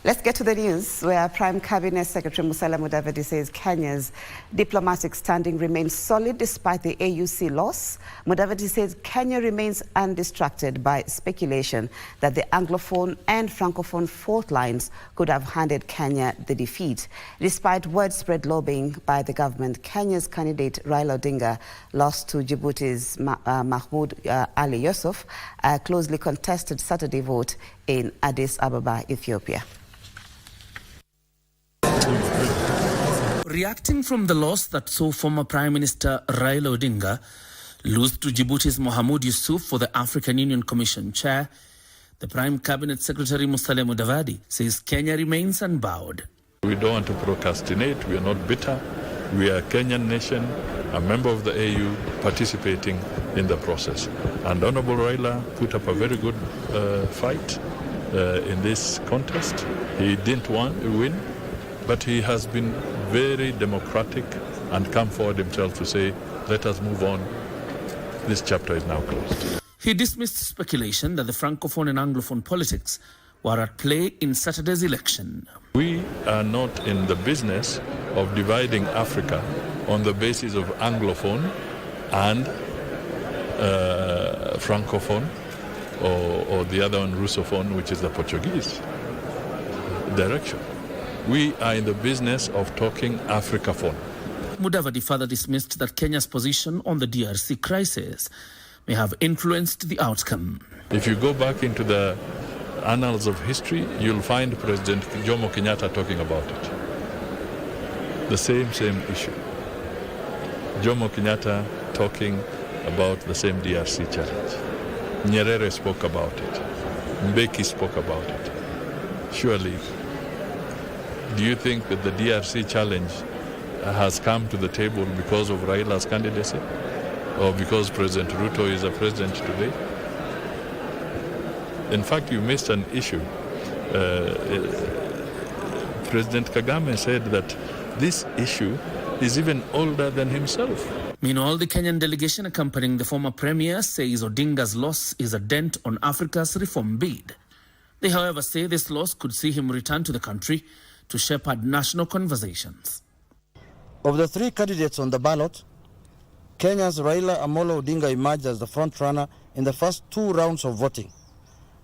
Let's get to the news, where Prime Cabinet Secretary Musalia Mudavadi says Kenya's diplomatic standing remains solid despite the AUC loss. Mudavadi says Kenya remains undistracted by speculation that the Anglophone and Francophone fault lines could have handed Kenya the defeat. Despite widespread lobbying by the government, Kenya's candidate Raila Odinga lost to Djibouti's Mahmoud Ali Yusuf, a closely contested Saturday vote in Addis Ababa, Ethiopia. Reacting from the loss that saw former Prime Minister Raila Odinga lose to Djibouti's Mohamed Yusuf for the African Union Commission chair, the Prime Cabinet Secretary Musalia Mudavadi says Kenya remains unbowed. We don't want to procrastinate. We are not bitter. We are a Kenyan nation, a member of the AU, participating in the process. And Honorable Raila put up a very good fight in this contest. He didn't win, but he has been very democratic and come forward himself to say, let us move on. This chapter is now closed. He dismissed speculation that the Francophone and Anglophone politics were at play in Saturday's election. We are not in the business of dividing Africa on the basis of Anglophone and Francophone, or the other one, Russophone, which is the Portuguese direction. We are in the business of talking Africaphone. Mudavadi further dismissed that Kenya's position on the DRC crisis may have influenced the outcome. If you go back into the annals of history, you'll find President Jomo Kenyatta talking about it. The same issue. Jomo Kenyatta talking about the same DRC challenge. Nyerere spoke about it. Mbeki spoke about it. Surely, do you think that the DRC challenge has come to the table because of Raila's candidacy? Or because President Ruto is a president today? In fact, you missed an issue. President Kagame said that this issue is even older than himself. Meanwhile, the Kenyan delegation accompanying the former premier says Odinga's loss is a dent on Africa's reform bid. They, however, say this loss could see him return to the country to shepherd national conversations. Of the three candidates on the ballot, Kenya's Raila Amolo Odinga emerged as the front-runner in the first 2 rounds of voting.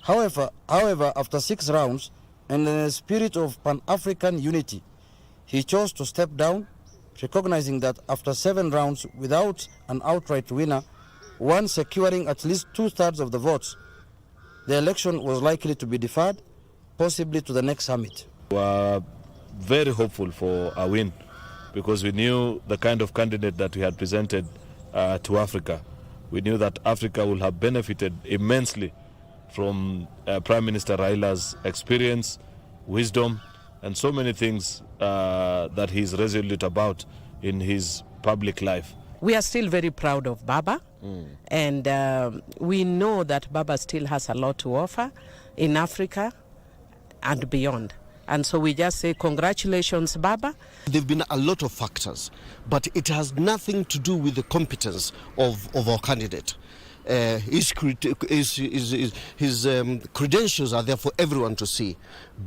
However, after 6 rounds, and in a spirit of Pan-African unity, he chose to step down, recognizing that after 7 rounds without an outright winner, one securing at least 2/3 of the votes, the election was likely to be deferred, possibly to the next summit. We were very hopeful for a win because we knew the kind of candidate that we had presented to Africa. We knew that Africa would have benefited immensely from Prime Minister Raila's experience, wisdom, and so many things that he's resolute about in his public life. We are still very proud of Baba, and we know that Baba still has a lot to offer in Africa and beyond. And so we just say congratulations, Baba. There have been a lot of factors, but it has nothing to do with the competence of our candidate. His credentials are there for everyone to see,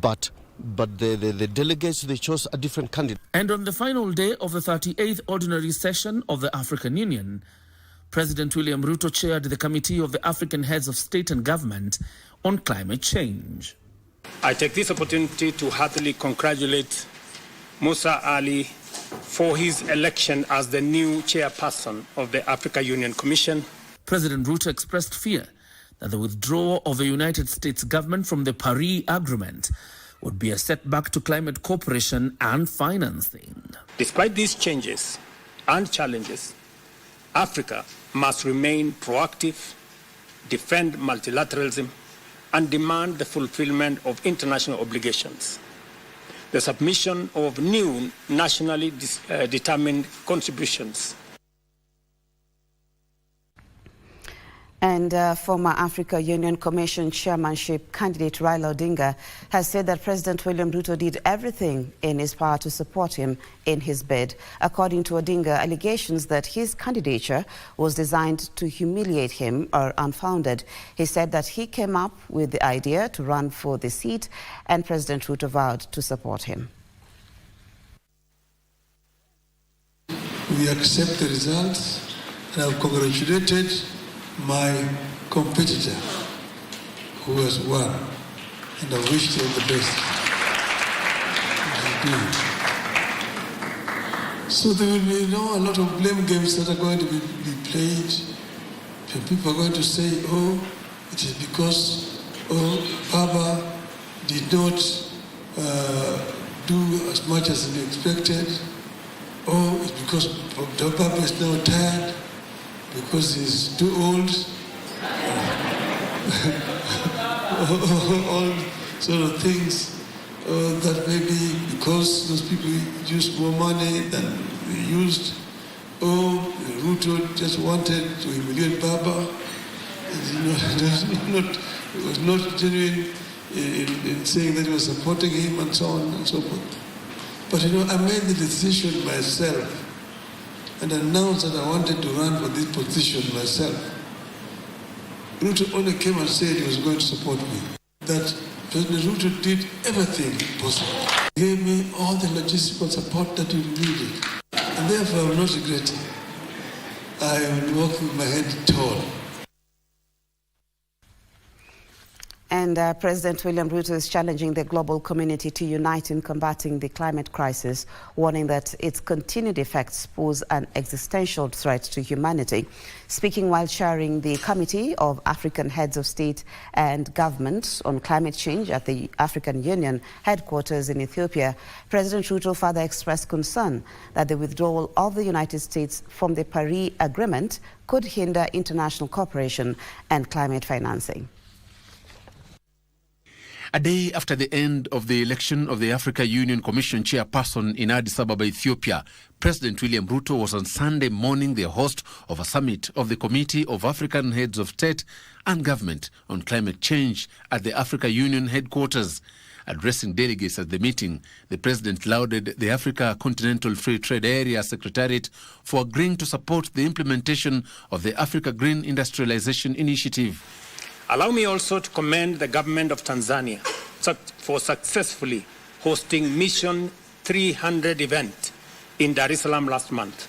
but the delegates, they chose a different candidate. And on the final day of the 38th ordinary session of the African Union, President William Ruto chaired the Committee of the African Heads of State and Government on Climate Change. I take this opportunity to heartily congratulate Musa Ali for his election as the new chairperson of the Africa Union Commission. President Ruto expressed fear that the withdrawal of the United States government from the Paris Agreement would be a setback to climate cooperation and financing. Despite these changes and challenges, Africa must remain proactive, defend multilateralism, and demand the fulfillment of international obligations. The submission of new nationally determined contributions. And former Africa Union Commission chairmanship candidate Raila Odinga has said that President William Ruto did everything in his power to support him in his bid. According to Odinga, allegations that his candidature was designed to humiliate him are unfounded. He said that he came up with the idea to run for the seat, and President Ruto vowed to support him. We accept the results, and I've congratulated my competitor who has won, and I wish him the best. So there will be a lot of blame games that are going to be played, and people are going to say, oh, it is because Baba did not do as much as he expected. Oh, it's because Baba is now tired because he's too old. All sort of things that maybe because those people used more money than we used. Oh, Ruto just wanted to humiliate Baba. It was not genuine in saying that he was supporting him and so on and so forth. But I made the decision myself and announced that I wanted to run for this position myself. Ruto only came and said he was going to support me. That President Ruto did everything possible. He gave me all the logistical support that we needed. And therefore I will not regret it. I will walk with my head tall. And President William Ruto is challenging the global community to unite in combating the climate crisis, warning that its continued effects pose an existential threat to humanity. Speaking while chairing the Committee of African Heads of State and Government on Climate Change at the African Union headquarters in Ethiopia, President Ruto further expressed concern that the withdrawal of the United States from the Paris Agreement could hinder international cooperation and climate financing. A day after the end of the election of the Africa Union Commission chairperson in Addis Ababa, Ethiopia, President William Ruto was on Sunday morning the host of a summit of the Committee of African Heads of State and Government on Climate Change at the Africa Union headquarters. Addressing delegates at the meeting, the president lauded the Africa Continental Free Trade Area Secretariat for agreeing to support the implementation of the Africa Green Industrialization Initiative. Allow me also to commend the government of Tanzania for successfully hosting Mission 300 event in Dar es Salaam last month.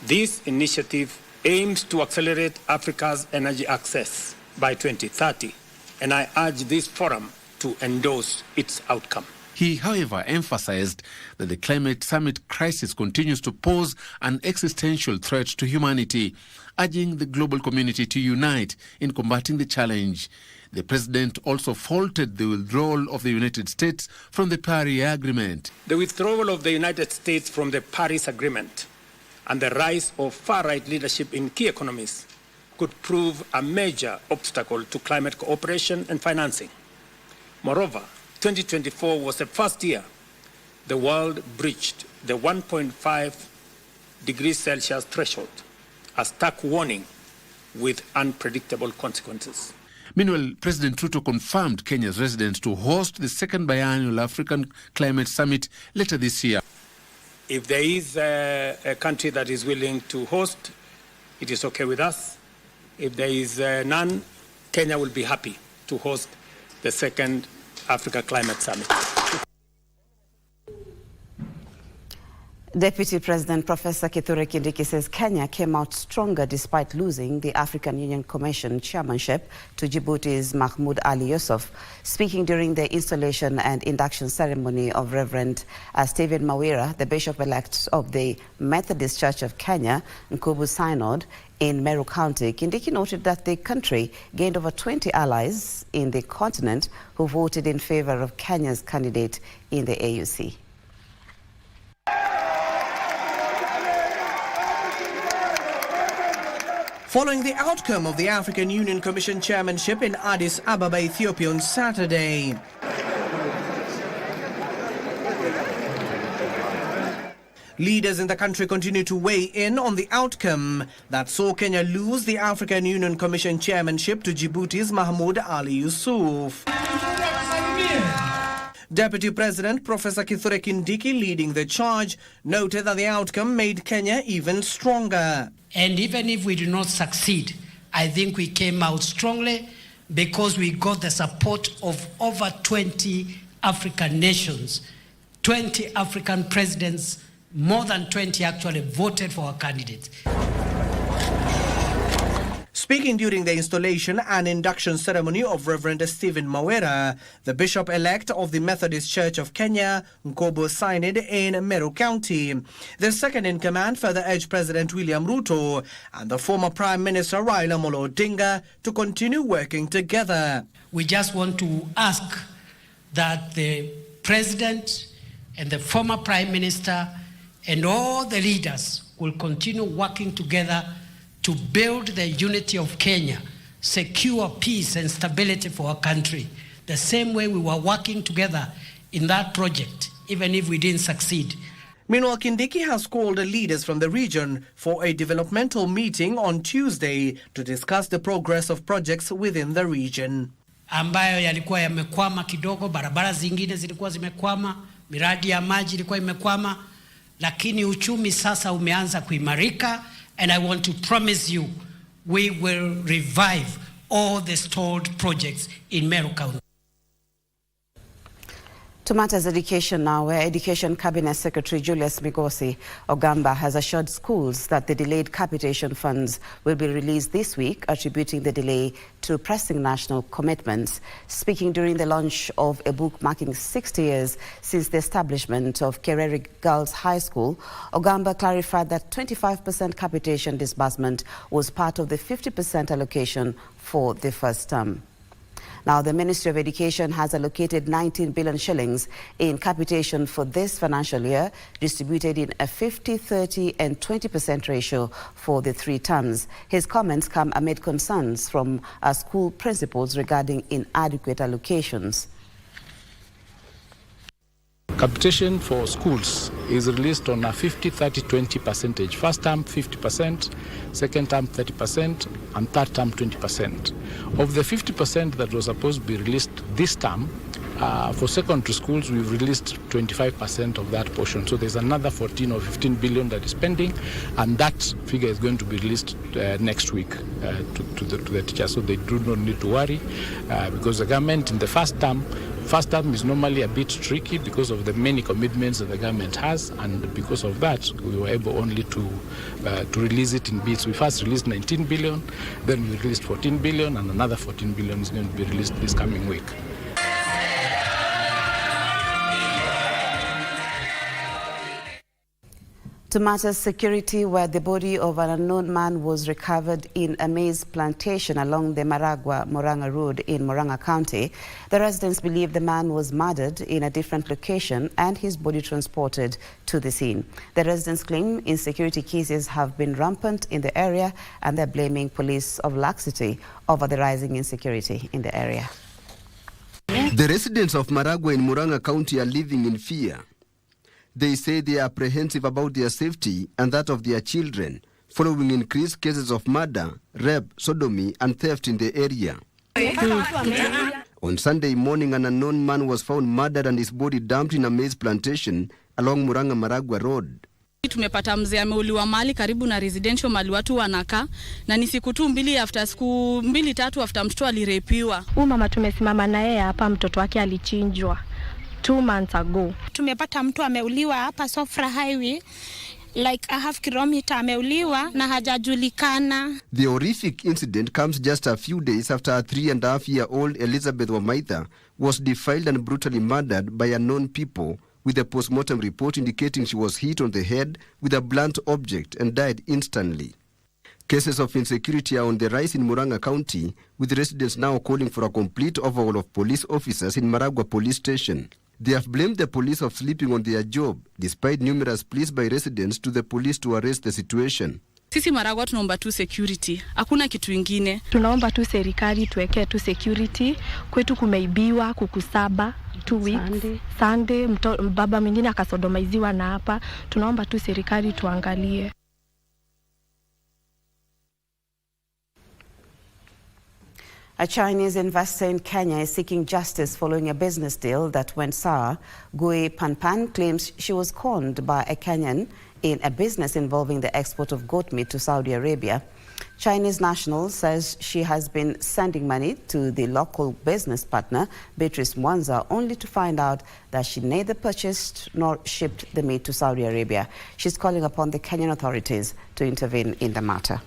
This initiative aims to accelerate Africa's energy access by 2030, and I urge this forum to endorse its outcome. He, however, emphasized that the climate summit crisis continues to pose an existential threat to humanity, urging the global community to unite in combating the challenge. The president also faulted the withdrawal of the United States from the Paris Agreement. The withdrawal of the United States from the Paris Agreement and the rise of far-right leadership in key economies could prove a major obstacle to climate cooperation and financing. Moreover, 2024 was the first year the world breached the 1.5 degrees Celsius threshold, a stark warning with unpredictable consequences. Meanwhile, President Ruto confirmed Kenya's readiness to host the second biannual African Climate Summit later this year. If there is a country that is willing to host, it is okay with us. If there is none, Kenya will be happy to host the second Africa Climate Summit. Deputy President Professor Kithure Kindiki says Kenya came out stronger despite losing the African Union Commission chairmanship to Djibouti's Mahmoud Ali Yusuf. Speaking during the installation and induction ceremony of Reverend Stephen Mawira, the Bishop-elect of the Methodist Church of Kenya, Nkubu Synod, in Meru County, Kindiki noted that the country gained over 20 allies in the continent who voted in favor of Kenya's candidate in the AUC. Following the outcome of the African Union Commission chairmanship in Addis Ababa, Ethiopia on Saturday, Leaders in the country continue to weigh in on the outcome that saw Kenya lose the African Union Commission chairmanship to Djibouti's Mahmoud Ali Yusuf. Deputy President Professor Kithure Kindiki, leading the charge, noted that the outcome made Kenya even stronger. And even if we do not succeed, I think we came out strongly because we got the support of over 20 African nations, 20 African presidents, more than 20 actually voted for our candidates. Speaking during the installation and induction ceremony of Reverend Stephen Mawera, the Bishop-elect of the Methodist Church of Kenya, Nkobo Synod in Meru County. The second-in-command further urged President William Ruto and the former Prime Minister Raila Amolo Odinga to continue working together. We just want to ask that the President and the former Prime Minister and all the leaders will continue working together to build the unity of Kenya, secure peace and stability for our country, the same way we were working together in that project, even if we didn't succeed. Meanwhile, Kindiki has called leaders from the region for a developmental meeting on Tuesday to discuss the progress of projects within the region. Ambayo yalikuwa yamekwama kidogo, barabara zingine zilikuwa zimekwama, miradi ya maji ilikuwa imekwama, lakini uchumi sasa umeanza kuimarika. And I want to promise you, we will revive all the stalled projects in Meru County. To matters education now, where Education Cabinet Secretary Julius Migosi Ogamba has assured schools that the delayed capitation funds will be released this week, attributing the delay to pressing national commitments. Speaking during the launch of a book marking 60 years since the establishment of Kereri Girls High School, Ogamba clarified that 25% capitation disbursement was part of the 50% allocation for the first term. Now, the Ministry of Education has allocated 19 billion shillings in capitation for this financial year, distributed in a 50, 30 and 20% ratio for the 3 terms. His comments come amid concerns from school principals regarding inadequate allocations. Capitation for schools is released on a 50, 30, 20 percentage. First term 50%, second term 30%, and third term 20%. Of the 50% that was supposed to be released this term, for secondary schools we've released 25% of that portion. So there's another 14 or 15 billion that is pending, and that figure is going to be released next week to the teachers. So they do not need to worry because the government in the first term is normally a bit tricky because of the many commitments that the government has, and because of that we were able only to release it in bits. We first released 19 billion, then we released 14 billion, and another 14 billion is going to be released this coming week. To matters security, where the body of an unknown man was recovered in a maize plantation along the Maragua-Moranga Road in Moranga County. The residents believe the man was murdered in a different location and his body transported to the scene. The residents claim insecurity cases have been rampant in the area, and they're blaming police of laxity over the rising insecurity in the area. The residents of Maragua in Moranga County are living in fear. They say they are apprehensive about their safety and that of their children, following increased cases of murder, rape, sodomy, and theft in the area. On Sunday morning, an unknown man was found murdered and his body dumped in a maize plantation along Moranga-Maragua Road. Tumepata mzee ameuliwa mali karibu na residential mali watu wanakaa, na ni siku 2 after mtoto alirepiwa. Mama tumesimama na yeye hapa, mtoto wake alichinjwa 2 months ago. Tumepata mtu ameuliwa hapa Sofra Highway, like a half kilometer, ameuliwa na hajajulikana. The horrific incident comes just a few days after a 3.5-year-old Elizabeth Wamaitha was defiled and brutally murdered by unknown people, with a post-mortem report indicating she was hit on the head with a blunt object and died instantly. Cases of insecurity are on the rise in Moranga County, with residents now calling for a complete overhaul of police officers in Maragua Police Station. They have blamed the police of sleeping on their job, despite numerous pleas by residents to the police to arrest the situation. Sisi Maragwa tunaomba tu security. Hakuna kitu ingine. Tunaomba tu serikali tuwekee tu security. Kwetu kumeibiwa kuku 7, 2 weeks. Sunday baba mwingine akasodomaiziwa na hapa. Tunaomba tu serikali tuangalie. A Chinese investor in Kenya is seeking justice following a business deal that went sour. Gui Panpan claims she was conned by a Kenyan in a business involving the export of goat meat to Saudi Arabia. Chinese national says she has been sending money to the local business partner, Beatrice Mwanza, only to find out that she neither purchased nor shipped the meat to Saudi Arabia. She's calling upon the Kenyan authorities to intervene in the matter.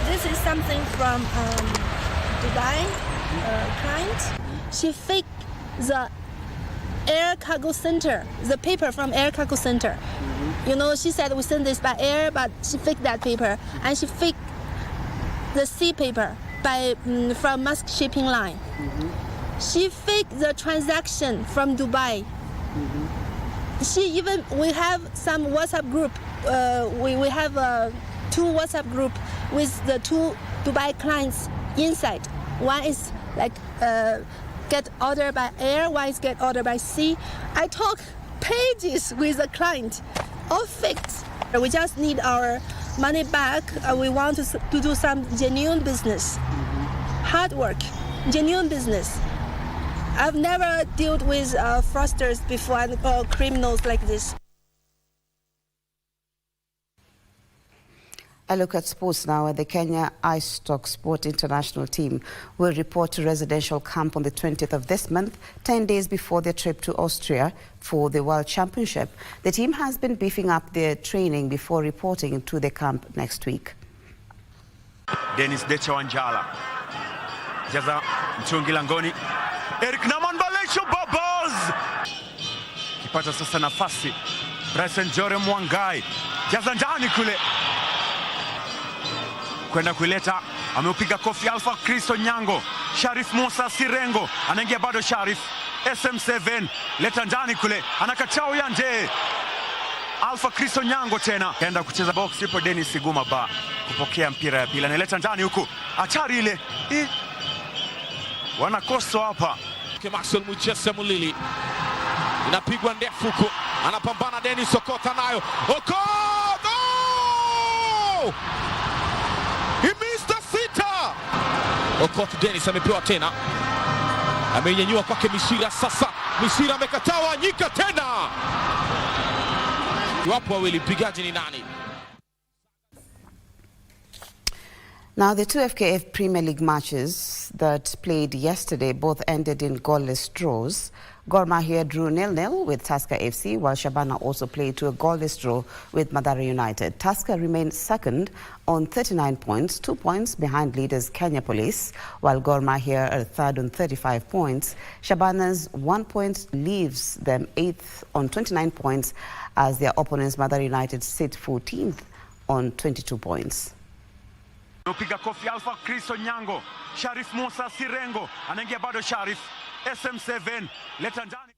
This is something from Dubai client. She faked the air cargo center, the paper from air cargo center. You know, she said we send this by air, but she faked that paper. And she faked the sea paper by from Musk shipping line. She faked the transaction from Dubai. We have some WhatsApp group. We have 2 WhatsApp group with the 2 Dubai clients inside. One is like get order by air, one is get order by sea. I talk pages with the client, all faked. We just need our money back. We want to do some genuine business, hard work, genuine business. I've never dealt with fraudsters before or criminals like this. A look at sports now. The Kenya Ice Stock Sport International team will report to residential camp on the 20th of this month, 10 days before their trip to Austria for the World Championship. The team has been beefing up their training before reporting to the camp next week. Dennis Decha Wanjala. Jaza mchungi langoni. Eric Naman Balesho Bubbles. Kipata sasa nafasi. Bryson Jore Mwangai. Jaza ndani kule. Kwenda kuileta, ameupiga kofi Alpha Kristo Nyango. Sharif Musa Sirengo, anaingia bado Sharif. SM7, leta ndani kule, anakachao ya nje. Alpha Kristo Nyango tena. Kaenda kucheza box, yupo Dennis Siguma ba. Kupokea mpira ya pili, analeta ndani huku. Achari ile. Wanakoso hapa. Maxwell Muchese Mulili. Inapigwa ndefu huku. Anapambana Dennis Okota nayo. Okota! Mr. Sita. Okoth Dennis amepewa tena. Amenyanyua kwake Misira sasa. Misira amekatawa nyika tena. Wapo wawili, mpigaji ni nani? Now, the 2 FKF Premier League matches that played yesterday both ended in goalless draws. Gor Mahia drew 0-0 with Tusker FC, while Shabana also played to a goalless draw with Mathare United. Tusker remained second on 39 points, 2 points behind leaders Kenya Police, while Gor Mahia are third on 35 points. Shabana's 1 point leaves them 8th on 29 points as their opponents Mathare United sit 14th on 22 points. Upiga kofi Alpha Kristo Nyango. Sharif Musa Sirengo, anaingia bado Sharif. SM7, leta ndani.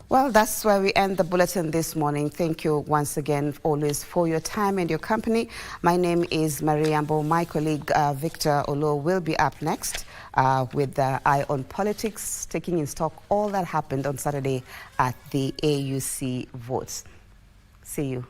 Well, that's where we end the bulletin this morning. Thank you once again always for your time and your company. My name is Mariambo. My colleague Victor Olo will be up next with the Eye on Politics, taking in stock all that happened on Saturday at the AUC votes. See you.